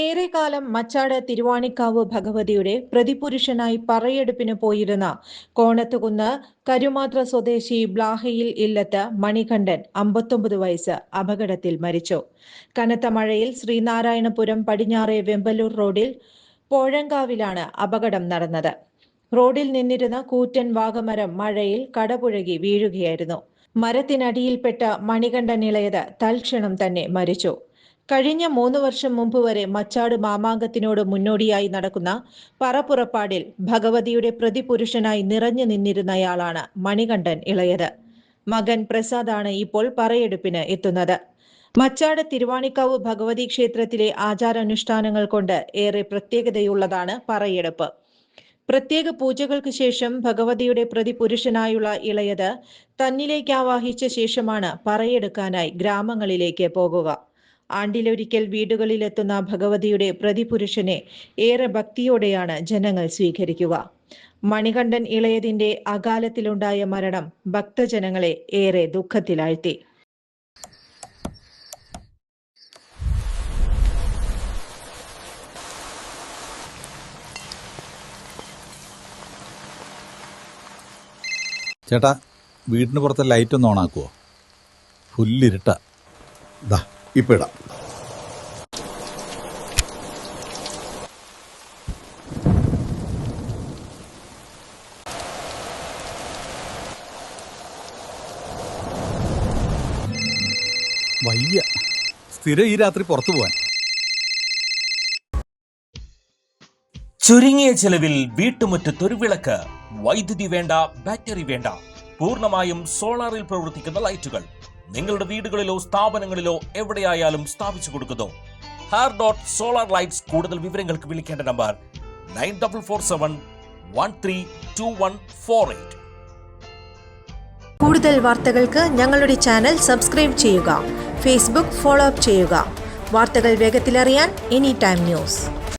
ഏറെക്കാലം മച്ചാട് തിരുവാണിക്കാവ് ഭഗവതിയുടെ പ്രതിപുരുഷനായി പറയെടുപ്പിന് പോയിരുന്ന കോണത്തുകുന്ന് കരുമാത്ര സ്വദേശി ബ്ലാഹയിൽ ഇല്ലത്ത് മണികണ്ഠൻ 59 വയസ്സ് അപകടത്തിൽ മരിച്ചു. കനത്ത മഴയിൽ ശ്രീനാരായണപുരം പടിഞ്ഞാറെ വെമ്പലൂർ റോഡിൽ പോഴങ്കാവിലാണ് അപകടം നടന്നത്. റോഡിൽ നിന്നിരുന്ന കൂറ്റൻ വാഗമരം മഴയിൽ കടപുഴകി വീഴുകയായിരുന്നു. മരത്തിനടിയിൽപ്പെട്ട മണികണ്ഠൻ ഇളയത് തൽക്ഷണം തന്നെ മരിച്ചു. കഴിഞ്ഞ 3 വർഷം മുമ്പ് വരെ മച്ചാട് മാമാങ്കത്തിനോട് മുന്നോടിയായി നടക്കുന്ന പറപ്പുറപ്പാടിൽ ഭഗവതിയുടെ പ്രതിപുരുഷനായി നിറഞ്ഞു നിന്നിരുന്നയാളാണ് മണികണ്ഠൻ ഇളയത്. മകൻ പ്രസാദാണ് ഇപ്പോൾ പറയെടുപ്പിന് എത്തുന്നത്. മച്ചാട് തിരുവാണിക്കാവ് ഭഗവതി ക്ഷേത്രത്തിലെ ആചാരാനുഷ്ഠാനങ്ങൾ കൊണ്ട് ഏറെ പ്രത്യേകതയുള്ളതാണ് പറയെടുപ്പ്. പ്രത്യേക പൂജകൾക്ക് ശേഷം ഭഗവതിയുടെ പ്രതിപുരുഷനായുള്ള ഇളയത് തന്നിലേക്ക് ആവാഹിച്ച ശേഷമാണ് പറയെടുക്കാനായി ഗ്രാമങ്ങളിലേക്ക് പോകുക. ആണ്ടിലൊരിക്കൽ വീടുകളിലെത്തുന്ന ഭഗവതിയുടെ പ്രതിപുരുഷനെ ഏറെ ഭക്തിയോടെയാണ് ജനങ്ങൾ സ്വീകരിക്കുക. മണികണ്ഠൻ ഇളയതിന്റെ അകാലത്തിലുണ്ടായ മരണം ഭക്തജനങ്ങളെ ഏറെ ദുഃഖത്തിലാഴ്ത്തി. ചേട്ടാ, വീടിന് പുറത്തെ ലൈറ്റ് ഒന്ന് ഓണാക്കുവോ? ഫുള്ളിരുട്ട. ഇപ്പം ഇടാം. വയ്യ, സ്ഥിരം ഈ രാത്രി പുറത്തു പോവാൻ. ചുരുങ്ങിയ ചെലവിൽ വീട്ടുമുറ്റത്തൊരു വിളക്ക്. വൈദ്യുതി വേണ്ട, ബാറ്ററി വേണ്ട. പൂർണ്ണമായും സോളാറിൽ പ്രവർത്തിക്കുന്ന ലൈറ്റുകൾ നിങ്ങളുടെ വീടുകളിലോ സ്ഥാപനങ്ങളിലോ എവിടെയായാലും സ്ഥാപിച്ചു കൊടുക്കുന്നു. Solar Lights. കൂടുതൽ വിവരങ്ങൾക്ക് വിളിക്കേണ്ട നമ്പർ 9447132148. കൂടുതൽ വാർത്തകൾക്ക് ഞങ്ങളുടെ ചാനൽ സബ്സ്ക്രൈബ് ചെയ്യുക. ഫേസ്ബുക്ക് ഫോളോ അപ്പ് ചെയ്യുക. വാർത്തകൾ വേഗത്തിലറിയാൻ എനി ടൈം ന്യൂസ്.